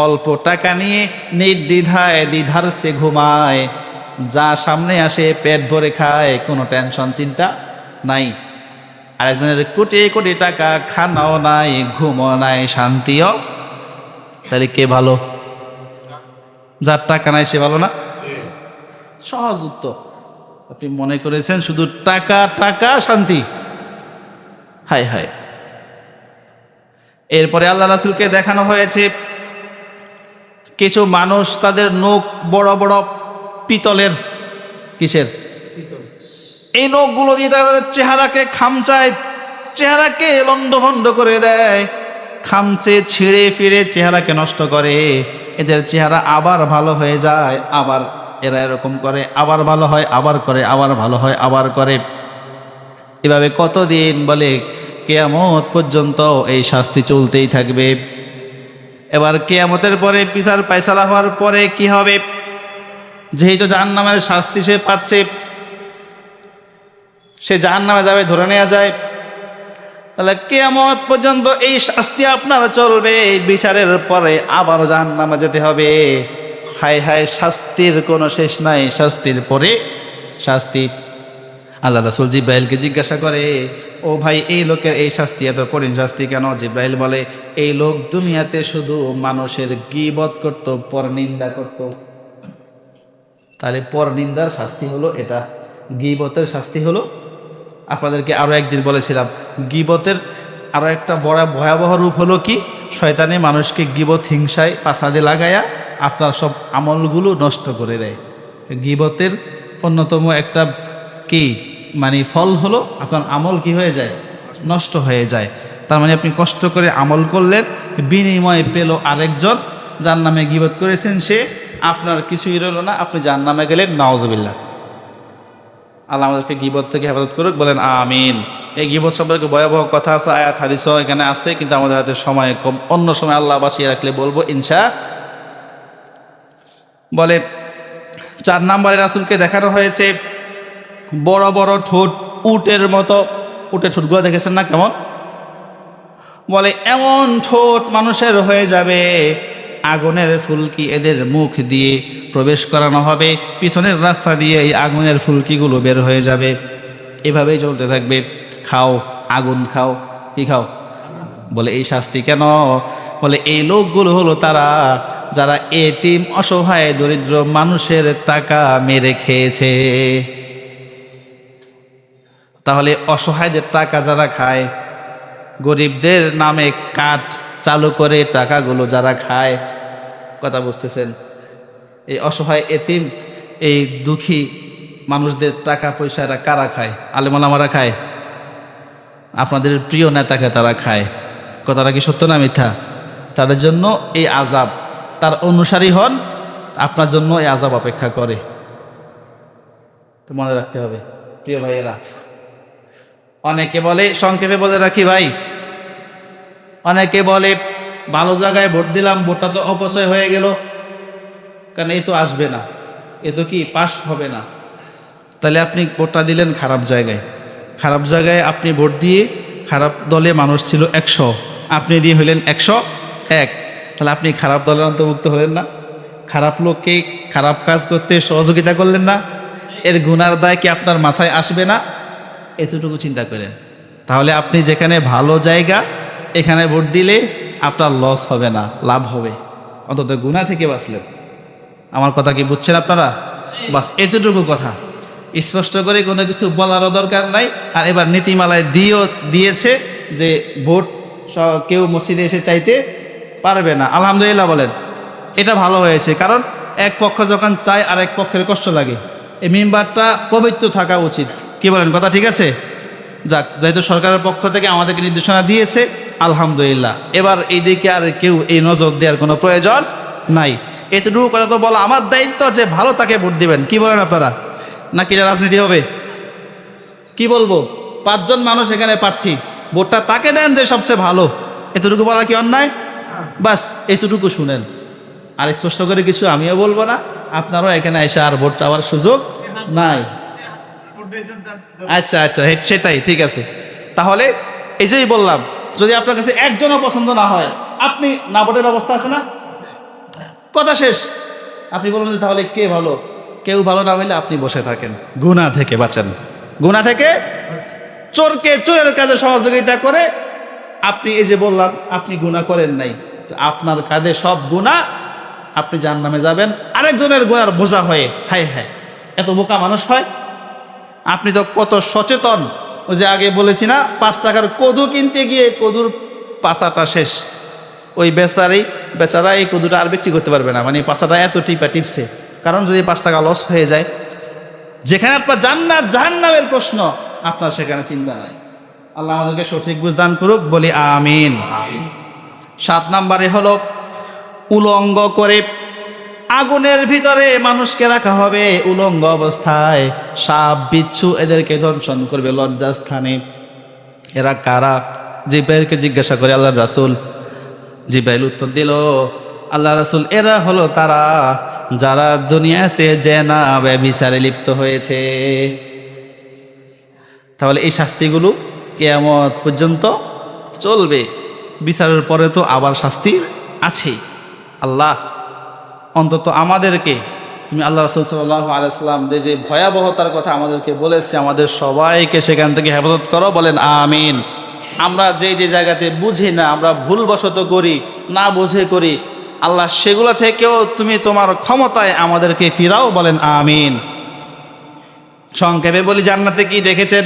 A: অল্প টাকা নিয়ে নির্দ্বিধায় দ্বিধার সে ঘুমায়, যা সামনে আসে পেট ভরে খায়, কোনো টেনশন চিন্তা নাই। আরেকজনের কোটি কোটি টাকা, খানাও নাই, ঘুমও নাই, শান্তিও। তাহলে কে ভালো? যার টাকা নাই সে ভালো না? সহজ উত্তর। আপনি মনে করেছেন শুধু টাকা টাকা শান্তি, হায় হায়। এরপরে আল্লাহ রাসূলকে দেখানো হয়েছে কিছু মানুষ, তাদের নখ বড় বড় পিতলের, কিসের? এই নখগুলো দিয়ে তাদের চেহারাকে খামচায়, চেহারাকে লন্ডভন্ড করে দেয়, খামচে ছিঁড়ে ফিরে চেহারাকে নষ্ট করে। এদের চেহারা আবার ভালো হয়ে যায়, আবার এরা এরকম করে, আবার ভালো হয়, আবার করে, আবার ভালো হয়, আবার করে। এভাবে কতদিন? বলে কিয়ামত পর্যন্ত এই শাস্তি চলতেই থাকবে। এবার কিয়ামতের পরে বিচার ফায়সালা হওয়ার পরে কি হবে? যেহেতু জাহান্নামের শাস্তি সে পাচ্ছে, সে জাহান্নামে যাবে, ধরে নেওয়া যায়। তাহলে কিয়ামত পর্যন্ত এই শাস্তি আপনার চলবে, বিচারের পরে আবার জাহান্নামে যেতে হবে। হায় হায়, শাস্তির কোনো শেষ নাই, শাস্তির পরে শাস্তি। আল্লাহ রাসূল জিব্রাইলকে জিজ্ঞাসা করে, ও ভাই, এই লোকের এই শাস্তি, এত কঠিন শাস্তি কেন? জিব্রাইল বলে, এই লোক দুনিয়াতে শুধু মানুষের গীবত করত, পরনিন্দা করত। তাহলে পরনিন্দার শাস্তি হলো এটা, গীবতের শাস্তি হলো। আপনাদেরকে আরও একদিন বলেছিলাম, গীবতের আরও একটা বড় ভয়াবহ রূপ হলো কি, শয়তানে মানুষকে গীবত, হিংসায়, ফাসাদে লাগায়া আপনার সব আমলগুলো নষ্ট করে দেয়। গীবতের অন্যতম একটা কি মানে ফল হলো আপনার আমল কি হয়ে যায়, নষ্ট হয়ে যায়। তার মানে আপনি কষ্ট করে আমল করলেন, বিনিময়ে পেল আরেকজন, যার নামে গীবত করেছেন সে, আপনার কিছুই রইল না, আপনি যার নামে গেলেন। নাউযুবিল্লাহ। আল্লাহ আমাদেরকে গীবত থেকে হেফাজত করুক, বলেন আমিন। এই গীবত সম্পর্কে ভয়াবহ কথা আছে, আয়াত হাদিসও এখানে আছে, কিন্তু আমাদের হাতে সময় কম, অন্য সময় আল্লাহ বাঁচিয়ে রাখলে বলবো ইনশা। বলে 4 নম্বরে রাসূলকে দেখানো হয়েছে বড় বড় ঠোঁট, উটের মতো। উটের ঠোঁটগুলো দেখেছেন না কেমন? বলে এমন ঠোঁট মানুষের হয়ে যাবে, আগুনের ফুলকি এদের মুখ দিয়ে প্রবেশ করানো হবে, পিছনের রাস্তা দিয়ে এই আগুনের ফুলকিগুলো বের হয়ে যাবে। এভাবেই চলতে থাকবে। খাও, আগুন খাও, কি খাও? বলে এই শাস্তি কেন? বলে এই লোকগুলো হলো তারা যারা এতিম, অসহায়, দরিদ্র মানুষের টাকা মেরে খেয়েছে। তাহলে অসহায়দের টাকা যারা খায়, গরিবদের নামে কাঠ চালু করে টাকাগুলো যারা খায়, কথা বুঝতেছেন? এই অসহায়, এতিম, এই দুঃখী মানুষদের টাকা পয়সারা কারা খায়? আলেম ওলামারা খায়, আপনাদের প্রিয় নেতাকে তারা খায়। কথাটা কি সত্য না মিথ্যা? তাদের জন্য এই আযাব, তার অনুসারী হন, আপনার জন্য এই আযাব অপেক্ষা করে। মনে রাখতে হবে প্রিয় ভাইয়েরা। অনেকে বলে, সংক্ষেপে বলে রাখি ভাই, অনেকে বলে ভালো জায়গায় ভোট দিলাম, ভোটটা তো অপচয় হয়ে গেল, কারণ এই তো আসবে না, এ তো কি পাস হবে না। তাহলে আপনি ভোটটা দিলেন খারাপ জায়গায়। খারাপ জায়গায় আপনি ভোট দিয়ে, খারাপ দলে মানুষ ছিল 100, আপনি দিয়ে হইলেন 101। তাহলে আপনি খারাপ দলের অন্তর্ভুক্ত হলেন না? খারাপ লোককে খারাপ কাজ করতে সহযোগিতা করলেন না? এর গুনার দায় কি আপনার মাথায় আসবে না? এতটুকু চিন্তা করেন। তাহলে আপনি যেখানে ভালো জায়গা, এখানে ভোট দিলে আপনার লস হবে না, লাভ হবে, অন্তত গুনাহ থেকে বাঁচলেন। আমার কথা কি বুঝছেন আপনারা? বাস এতটুকু কথা, স্পষ্ট করে কোনো কিছু বলারও দরকার নাই। আর এবার নীতিমালায় দিয়েছে যে ভোট কেউ মসজিদে এসে চাইতে পারবে না। আলহামদুলিল্লাহ বলেন, এটা ভালো হয়েছে, কারণ এক পক্ষ যখন চায় আর এক পক্ষের কষ্ট লাগে। এই মিম্বারটা পবিত্র থাকা উচিত, কি বলেন? কথা ঠিক আছে? যাক, যেহেতু সরকারের পক্ষ থেকে আমাদেরকে নির্দেশনা দিয়েছে, আলহামদুলিল্লাহ। এবার এই দিকে আর কেউ এই নজর দেওয়ার কোনো প্রয়োজন নাই। এতটুকু কথা তো বলা আমার দায়িত্ব যে ভালো তাকে ভোট দিবেন, কি বলেন আপনারা? নাকি রাজনীতি হবে? কি বলবো, 5 জন মানুষ এখানে প্রার্থী, ভোটটা তাকে দেন যে সবচেয়ে ভালো, এতটুকু বলা কি অন্যায়? বাস এতটুকু শুনেন, আর স্পষ্ট করে কিছু আমিও বলবো না, আপনারাও এখানে এসে আর ভোট চাওয়ার সুযোগ নাই। আচ্ছা আচ্ছা, সেটাই ঠিক আছে। তাহলে এই যেই বললাম, যদি আপনার কাছে একজনও পছন্দ না হয়, আপনি না ভোটের ব্যবস্থা আছে না, কথা শেষ। আপনি বলবেন যে তাহলে কে ভালো? কেউ ভালো না হইলে আপনি বসে থাকেন, গুনাহ থেকে বাঁচেন। গুনাহ থেকে, চোরকে চোরের কাজে সহযোগিতা করে আপনি, এই যে বললাম, আপনি গুনাহ করেন নাই, আপনার কাঁধে সব গুনাহ, আপনি জাহান্নামে যাবেন আরেকজনের গুনার বোঝা হয়ে। হায় হায়, এত বোকা মানুষ হয়। আপনি তো কত সচেতন। ওই যে আগে বলেছি না, 5 টাকার কদু কিনতে গিয়ে কদুর পাশাটা শেষ, ওই বেচারা এই কদুটা আর বিক্রি করতে পারবে না, মানে পাশাটা এত টিপছে। কারণ যদি 5 টাকা লস হয়ে যায়, যেখানে আপনার জান্নাত জাহান্নামের প্রশ্ন, আপনার সেখানে চিন্তা নাই। আল্লাহ আমাদেরকে সঠিক বুঝ দান করুক, বলি আমিন। 7 নম্বরে হলো উলঙ্গ করে আগুনের ভিতরে মানুষকে রাখা হবে, উলঙ্গ অবস্থায়। সাপ বিচ্ছু এদেরকে দংশন করবে লজ্জাস্থানে। এরা কারা? জিব্রাইলকে জিজ্ঞাসা করে আল্লাহ রাসূল। জিব্রাইল উত্তর দিল, আল্লাহ রাসূল, এরা হলো তারা যারা দুনিয়াতে জেনা ব্যভিচারে লিপ্ত হয়েছে। তাহলে এই শাস্তিগুলো কিয়ামত পর্যন্ত চলবে, বিচারের পরে তো আবার শাস্তি আছে। আল্লাহ অন্তত আমাদেরকে, তুমি আল্লাহ রাসূল সাল্লাল্লাহু আলাইহি ওয়াসাল্লাম যে ভয়াবহতার কথা আমাদেরকে বলেছে, আমাদের সবাইকে সেখান থেকে হেফাজত করো, বলেন আমিন। আমরা যে যে জায়গাতে বুঝি না, আমরা ভুলবশত করি, না বুঝে করি, আল্লাহ সেগুলো থেকেও তুমি তোমার ক্ষমতায় আমাদেরকে ফিরাও, বলেন আমিন। সংক্ষেপে বলি, জান্নাতে কি দেখেছেন?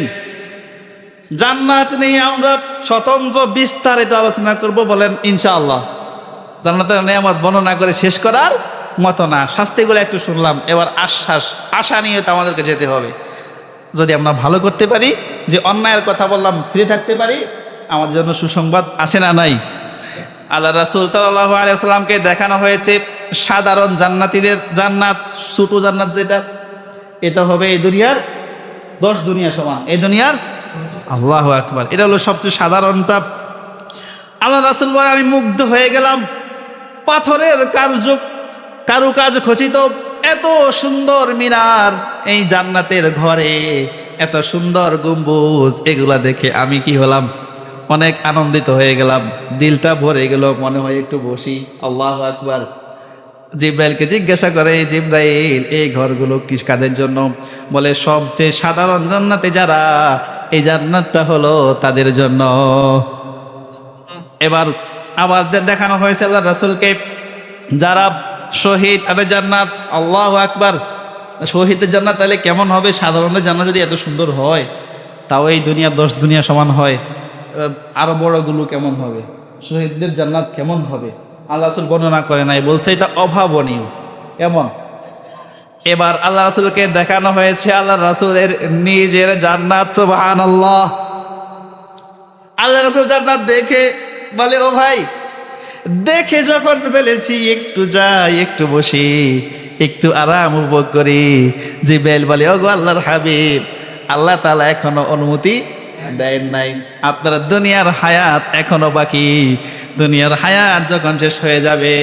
A: জান্নাত নিয়ে আমরা স্বতন্ত্র বিস্তারিত আলোচনা করব, বলেন ইনশাআল্লাহ। জান্নাতের নিয়ামত বর্ণনা করে শেষ করার মতো না, শাস্তিগুলো একটু শুনলাম, এবার আশ্বাস, আশা নিয়ে তো আমাদেরকে যেতে হবে। যদি আমরা ভালো করতে পারি, যে অন্যায়ের কথা বললাম ফিরে থাকতে পারি, আমাদের জন্য সুসংবাদ আছে না নাই? আল্লাহ রাসূল সাল্লাল্লাহু আলাইহি ওয়াসাল্লামকে দেখানো হয়েছে সাধারণ জান্নাতীদের জান্নাত, ছোট জান্নাত যেটা, এটা হবে এই দুনিয়ার 10 দুনিয়া সমান, এই দুনিয়ার, আল্লাহু আকবার, এটা হলো সবচেয়ে সাধারণটা। আল্লাহ রাসূল বলে, আমি মুগ্ধ হয়ে গেলাম, পাথরের কারুকাজ খচিত এত সুন্দর মিনার এই জান্নাতের ঘরে, এত সুন্দর গম্বুজ, এগুলা দেখে আমি কি হলাম, অনেক আনন্দিত হয়ে গেলাম, দিলটা ভরে গেল, মনে হয় একটু বসি। আল্লাহু আকবার। জিব্রাইলকে জিজ্ঞাসা করে, জিব্রাইল এই ঘরগুলো কি কাদের জন্য? বলে সবচেয়ে সাধারণ জান্নাতে যারা, এই জান্নাতটা হলো তাদের জন্য। এবার আবার দেখানো হয়েছে আল্লাহ রাসূলকে, যারা শহীদ তাদের জান্নাত। আল্লাহু আকবার। শহীদের জান্নাত তাহলে কেমন হবে? সাধারণদের জান্নাত যদি এত সুন্দর হয়, তাও এই দুনিয়া 10 দুনিয়া সমান হয়, আরো বড়গুলো কেমন হবে? শহীদদের জান্নাত কেমন হবে? আল্লাহ রাসূল বর্ণনা করে নাই, বলছে এটা অভাবনীয়। কেমন? এবার আল্লাহ রাসূলকে দেখানো হয়েছে আল্লাহ রাসূলের নিজের জান্নাত। সুবহানাল্লাহ। আল্লাহ রাসূল জান্নাত দেখে বলে, ও ভাই, দেখে যখন ফেলেছি, একটু যাই, একটু বসি, একটু আরাম উপভোগ করি। জিব্রাইল বলে, ওগো আল্লাহর হাবিব, আল্লাহ তাআলা এখনো অনুমতি দেন নাই, আপনার দুনিয়ার হায়াত এখনো বাকি। দুনিয়ার হায়াত যখন শেষ হয়ে যাবে,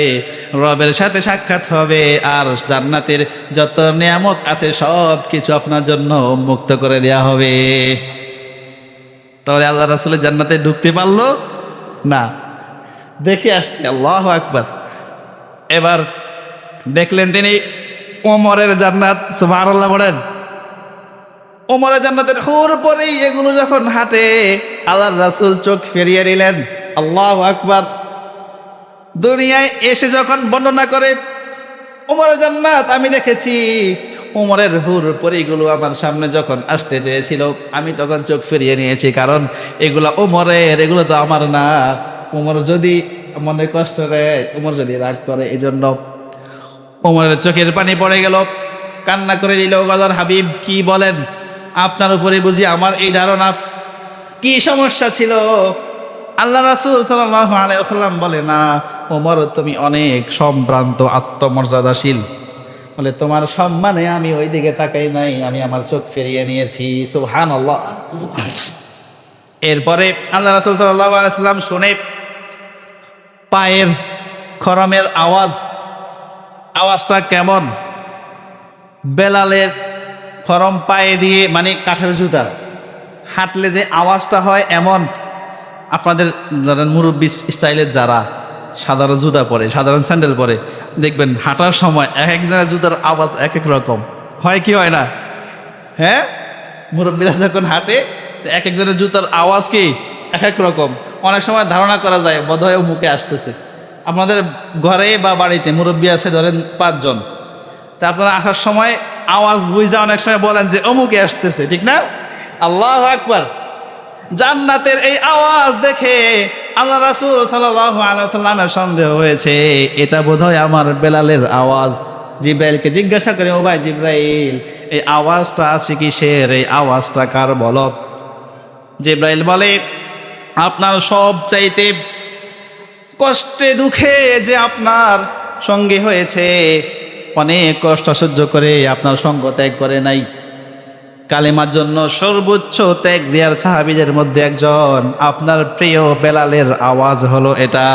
A: রবের সাথে সাক্ষাৎ হবে, আর জান্নাতের যত নিয়ামত আছে সব কিছু আপনার জন্য মুক্ত করে দেয়া হবে। তাহলে আল্লাহ রাসূলের জান্নাতে ঢুকতে পারলো না, দেখে আসছে। আল্লাহু আকবার। এবার দেখলেন তিনি ওমরের জান্নাত। সুবহানাল্লাহ বলেন। ওমরের জান্নাতের হুর পরেই এগুলো যখন হাঁটে, আল্লাহর রাসূল চোখ ফিরিয়ে নিলেন। আল্লাহু আকবার। দুনিয়ায় এসে যখন বর্ণনা করে ওমরের জান্নাত আমি দেখেছি, ওমরের হুর পরিগুলো আমার সামনে যখন আসতে চেয়েছিল, আমি তখন চোখ ফিরিয়ে নিয়েছি, কারণ এগুলা ওমরের, এগুলো তো আমার না। ওমর যদি মনে কষ্ট দেয়, ওমর যদি রাগ করে, এই জন্য ওমরের চোখের পানি পড়ে গেল, কান্না করে দিল। গলার হাবিব, কি বলেন? আপনার উপরে বুঝি আমার এই ধারণা? কি সমস্যা ছিল? আল্লাহ রাসূল সাল্লাল্লাহু আলাইহি ওয়াসাল্লাম বলে, না ওমর, তুমি অনেক সম্ভ্রান্ত, আত্মমর্যাদাশীল, বলে তোমার সম্মানে আমি ওই দিকে তাকাই নাই, আমি আমার চোখ ফিরিয়ে নিয়েছি। সুবহানাল্লাহ। এরপরে আল্লাহ রাসূল সাল্লাল্লাহু আলাইহি ওয়াসাল্লাম শুনে পায়ের খরমের আওয়াজটা কেমন? বেলালের খরম পায়ে দিয়ে, মানে কাঠের জুতা, হাঁটলে যে আওয়াজটা হয় এমন। আপনাদের যারা মুরব্বী স্টাইলের, যারা সাধারণ জুতা পরে, সাধারণ স্যান্ডেল পরে, দেখবেন হাঁটার সময় এক একজনের জুতার আওয়াজ এক এক রকম হয়, কি হয় না? হ্যাঁ, মুরব্বীরা যখন হাঁটে, এক একজনের জুতার আওয়াজ কি এক এক রকম। অনেক সময় ধারণা করা যায় বোধহয় মুখে আসতেছে। আপনাদের ঘরে বা বাড়িতে মুরব্বী আছে ধরেন 5 জন, তা আপনারা আসার সময় আওয়াজ বুঝা অনেক সময় বলেন যে অমুকে আসতেছে, ঠিক না? আল্লাহু আকবার। জান্নাতের এই আওয়াজ দেখে আল্লাহ রাসূল সাল্লাল্লাহু আলাইহি ওয়াসাল্লামের সন্দেহ হয়েছে, এটা বোধহয় আমার বেলালের আওয়াজ। জিব্রাইলকে জিজ্ঞাসা করে, ও ভাই জিব্রাইল, এই আওয়াজটা আছে কিসের? এই আওয়াজটা কার বলো? জিব্রাইল বলে, আপনার সব চাইতে কষ্টে দুঃখে যে আপনার সঙ্গে হয়েছে, অনেক কষ্ট সহ্য করে আপনার সঙ্গ ত্যাগ করে নাই, কালেমার জন্য সর্বোচ্চ ত্যাগ দেওয়ার সাহাবীদের মধ্যে একজন আপনার প্রিয় বেলালের আওয়াজ হলো এটা।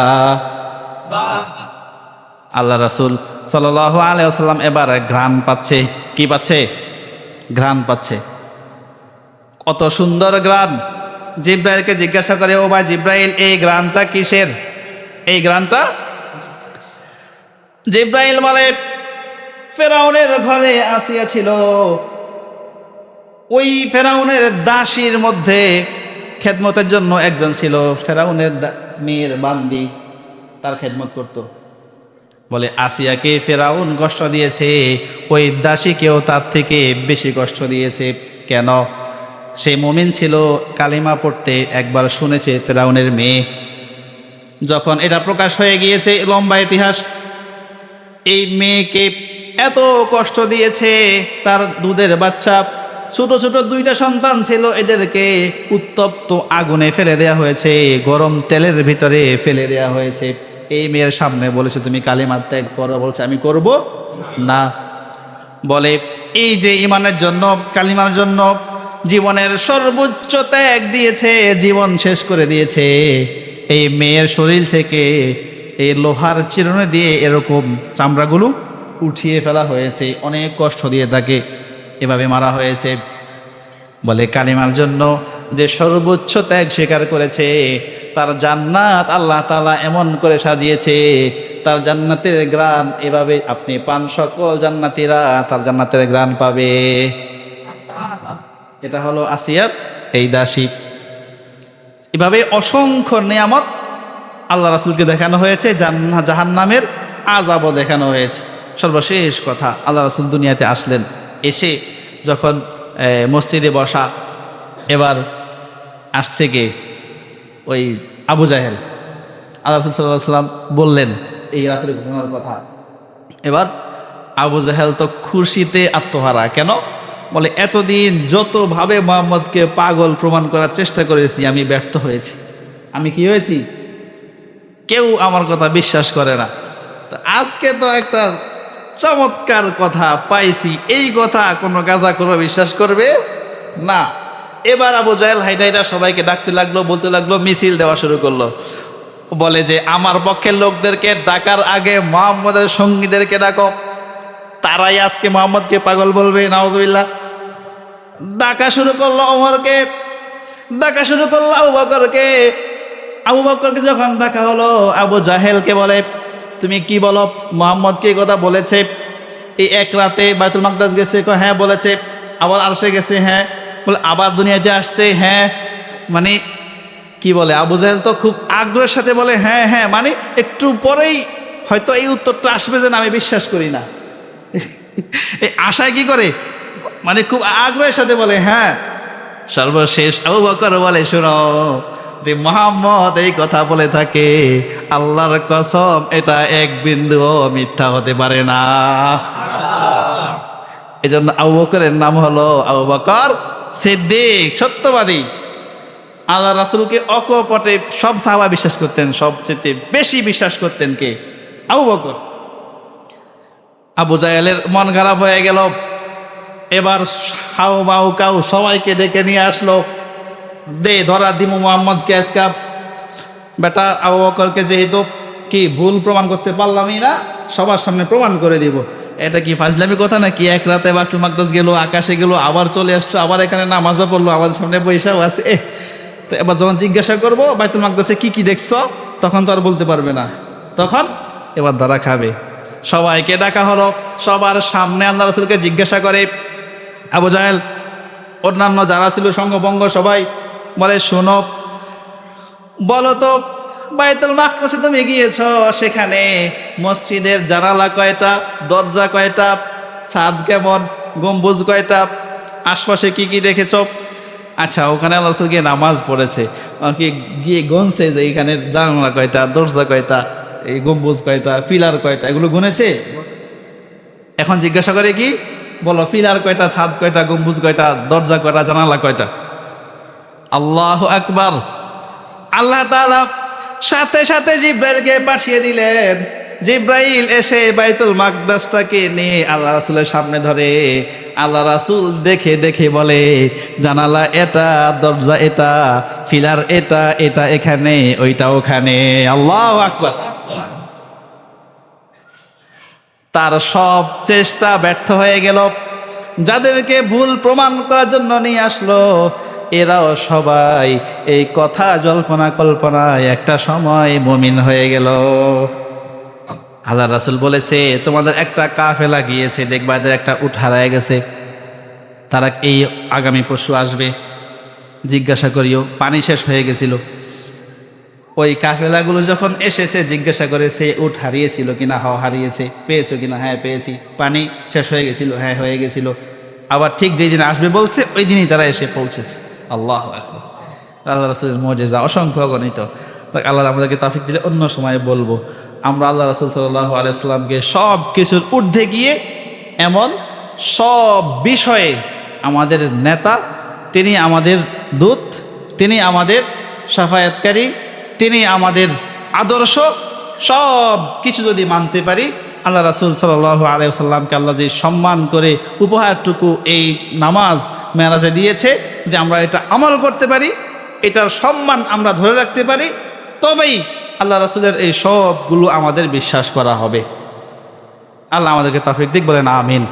A: আল্লাহ রাসূল সাল্লাল্লাহু আলাইহি ওয়াসাল্লাম এবার ঘ্রাণ পাচ্ছে। কি পাচ্ছে? ঘ্রাণ পাচ্ছে। কত সুন্দর ঘ্রাণ! জিব্রাইলকে জিজ্ঞাসা করে, ও ভাই জিব্রাইল, এই গ্রানটা কিসের? এই গ্রানটা? জিব্রাইল বলে, ফেরাউনের ঘরে আসিয়া ছিল, ওই ফেরাউনের দাসীর মধ্যে খেদমতের জন্য একজন ছিল, ফেরাউনের মেয়ের বান্দি, তার খেদমত করত। বলে আসিয়াকে ফেরাউন কষ্ট দিয়েছে, ওই দাসীকেও তার থেকে বেশি কষ্ট দিয়েছে। কেন? সে মুমিন ছিল, কালিমা পড়তে একবার শুনেছে ফেরাউনের মেয়ে। যখন এটা প্রকাশ হয়ে গিয়েছে, লম্বা ইতিহাস, এই মেয়েকে এত কষ্ট দিয়েছে, তার দুধের বাচ্চা, ছোট ছোট দুইটা সন্তান ছিল, এদেরকে উত্তপ্ত আগুনে ফেলে দেয়া হয়েছে, গরম তেলের ভিতরে ফেলে দেয়া হয়েছে। এই মেয়ের সামনে বলেছে, তুমি কালিমা ত্যাগ করো। বলছে, আমি করব না। বলে, এই যে ইমানের জন্য, কালিমার জন্য জীবনের সর্বোচ্চ ত্যাগ দিয়েছে, জীবন শেষ করে দিয়েছে, এই মেয়ের শরীর থেকে এই লোহার চিরুনি দিয়ে এরকম চামড়াগুলো উঠিয়ে ফেলা হয়েছে, অনেক কষ্ট দিয়ে তাকে এভাবে মারা হয়েছে। বলে, কালিমার জন্য যে সর্বোচ্চ ত্যাগ স্বীকার করেছে, তার জান্নাত আল্লাহ তাআলা এমন করে সাজিয়েছে, তার জান্নাতের গ্রান এভাবে আপনি পান, সকল জান্নাতীরা তার জান্নাতের গ্রান পাবে। এটা হলো আসিয়ার এই দাসী। এভাবে অসংখ্য নিয়ামত আল্লাহ রাসূলকে দেখানো হয়েছে, জাহান্নামের আযাবও দেখানো হয়েছে। সর্বশেষ কথা, আল্লাহ রাসূল দুনিয়াতে আসলেন, এসে যখন মসজিদে বসা, এবার আসছে কে? ওই আবু জাহেল। আল্লাহ রাসূল সাল্লাল্লাহু আলাইহি ওয়াসাল্লাম বললেন এই রাতের ঘটনার কথা। এবার আবু জাহেল তো খুশিতে আত্মহারা। কেন? বলে, এতদিন যতভাবে মুহাম্মদকে পাগল প্রমাণ করার চেষ্টা করেছি, আমি ব্যর্থ হয়েছি। আমি কি হয়েছি? কেউ আমার কথা বিশ্বাস করে না। তো আজকে তো একটা চমৎকার কথা পাইছি, এই কথা কোনো গাজা করে বিশ্বাস করবে না। এবার আবু জাহেল হাইটা সবাইকে ডাকতে লাগলো, বলতে লাগলো, মিছিল দেওয়া শুরু করলো। বলে যে, আমার পক্ষের লোকদেরকে ডাকার আগে মুহাম্মদের সঙ্গীদেরকে ডাকো, তারাই আজকে মুহাম্মদকে পাগল বলবে। নাউযুবিল্লাহ। ডাকা শুরু করলো ওমরকে, ডাকা শুরু করলো আবু বকরকে। আবু বকরকে যখন ডাকা হলো, আবু জাহেলকে বলে, তুমি কি বলো? মুহাম্মদকে এই কথা বলেছে, এই এক রাতে বাইতুল মাকদাস গেছে? হ্যাঁ বলেছে। আবার আরশে গেছে? হ্যাঁ। বলে, আবার দুনিয়াতে আসছে? হ্যাঁ। মানে কি বলে? আবু জাহেল তো খুব আগ্রহের সাথে বলে, হ্যাঁ হ্যাঁ, মানে একটু পরেই হয়তো এই উত্তরটা আসবে যে না, আমি বিশ্বাস করি না। এই আশায় কি করে, মানে খুব আগ্রহের সাথে বলে হ্যাঁ। সর্বশেষ আবু বকর বলে, শোনো, যে মুহাম্মদ এই কথা বলে থাকে, আল্লাহর কসম এটা এক বিন্দুও মিথ্যা হতে পারে না। এজন্য আবু বকরের নাম হলো আবু বকর সিদ্দিক, সত্যবাদী। আল্লাহ রাসূলকে অকপটে সব সাহাবা বিশ্বাস করতেন, সবচেয়ে বেশি বিশ্বাস করতেন কে? আবু বকর। আবু জাহেলের মন খারাপ হয়ে গেল। এবার হাউ মাউ কাউ সবাইকে ডেকে নিয়ে আসলো, দে ধরা দিমু মুহাম্মদকে আজকা। বেটা আবু বকরকে যেহেতু কি ভুল প্রমাণ করতে পারলামই না, সবার সামনে প্রমাণ করে দিব। এটা কি ফাজলামি কথা নাকি? এক রাতে বাইতুল মাকদাস গেল, আকাশে গেল, আবার চলে আসলো, আবার এখানে নামাজও পড়লো, আমাদের সামনে বৈশাও আছে। তো এবার যখন জিজ্ঞাসা করবো বাইতুল মাকদাসে কি কি দেখছো, তখন তো আর বলতে পারবে না, তখন এবার ধরা খাবে। সবাইকে ডাকা হলো, সবার সামনে আল্লাহ রাসূলকে জিজ্ঞাসা করে আবু জাহেল, অন্যান্য যারা ছিল সঙ্গভঙ্গ সবাই বলে, শোনো, বলো তো বাইতুল মাকদাসে তুমি গিয়েছ, সেখানে মসজিদের জানালা কয়টা, দরজা কয়টা, ছাদ কেমন, গম্বুজ কয়টা, আশপাশে কি কি দেখেছ? আচ্ছা, ওখানে আল্লাহ রাসূল গিয়ে নামাজ পড়েছে, কি গিয়ে গুনছে যে এখানে জানালা কয়টা, দরজা কয়টা, এই গম্বুজ কয়টা, পিলার কয়টা, এগুলো গুনেছে? এখন জিজ্ঞাসা করে কি, বলো পিলার কয়টা, ছাদ কয়টা, গম্বুজ কয়টা, দরজা কয়টা, জানালা কয়টা? আল্লাহু আকবার। আল্লাহ তাআলা সাথে সাথে জিব্রাইলকে পাঠিয়ে দিলেন। জিব্রাইল এসে বাইতুল মাকদাসটাকে নিয়ে আল্লাহ রাসূলের সামনে ধরে। আল্লাহ রাসূল দেখে দেখে বলে, জানালা এটা, দরজা এটা, পিলার এটা, এটা এখানে, ওইটা ওখানে। আল্লাহু আকবার। তার সব চেষ্টা ব্যর্থ হয়ে গেল। যাদেরকে ভুল প্রমাণ করার জন্য নিয়ে আসলো, এরাও সবাই এই কথা জল্পনা কল্পনায় একটা সময় মুমিন হয়ে গেল। আল্লাহ রাসূল বলেছে, তোমাদের একটা কাফেলা গিয়েছে, দেখবা এদের একটা উট হারায় গেছে, তারা এই আগামী পরশু আসবে, জিজ্ঞাসা করিও পানি শেষ হয়ে গেছিল। ওই কাফেলাগুলো যখন এসেছে জিজ্ঞাসা করে সে উট হারিয়েছিল কিনা, হ্যাঁ হারিয়েছে। পেয়েছো কিনা, হ্যাঁ পেয়েছি। পানি শেষ হয়ে গেছিল, হ্যাঁ হয়ে গেছিল। আবার ঠিক যেই দিন আসবে বলছে ওই দিনই তারা এসে পৌঁছেছে। আল্লাহু আকবার। আল্লাহ রাসূলের মুজিজা অসংখ্য অগণিত। আল্লাহ আমাদেরকে তৌফিক দিলে অন্য সময় বলবো। আমরা আল্লাহ রাসূল সাল্লাল্লাহু আলাইহি সাল্লামকে সব কিছুর ঊর্ধ্বে গিয়ে এমন সব বিষয়ে আমাদের নেতা, তিনি আমাদের দূত, তিনি আমাদের শাফায়াতকারী, তিনি আমাদের আদর্শ, সব কিছু যদি মানতে পারি, আল্লাহ রাসূল সাল্লাল্লাহু আলাইহি ওয়াসাল্লামকে আল্লাহ যে সম্মান করে উপহারটুকু এই নামাজ মেরাজে দিয়েছে, যদি আমরা এটা আমল করতে পারি, এটার সম্মান আমরা ধরে রাখতে পারি, তবেই আল্লাহ রাসূলের এই সবগুলো আমাদের বিশ্বাস করা হবে। আল্লাহ আমাদেরকে তৌফিক দিক, বলেন আমিন।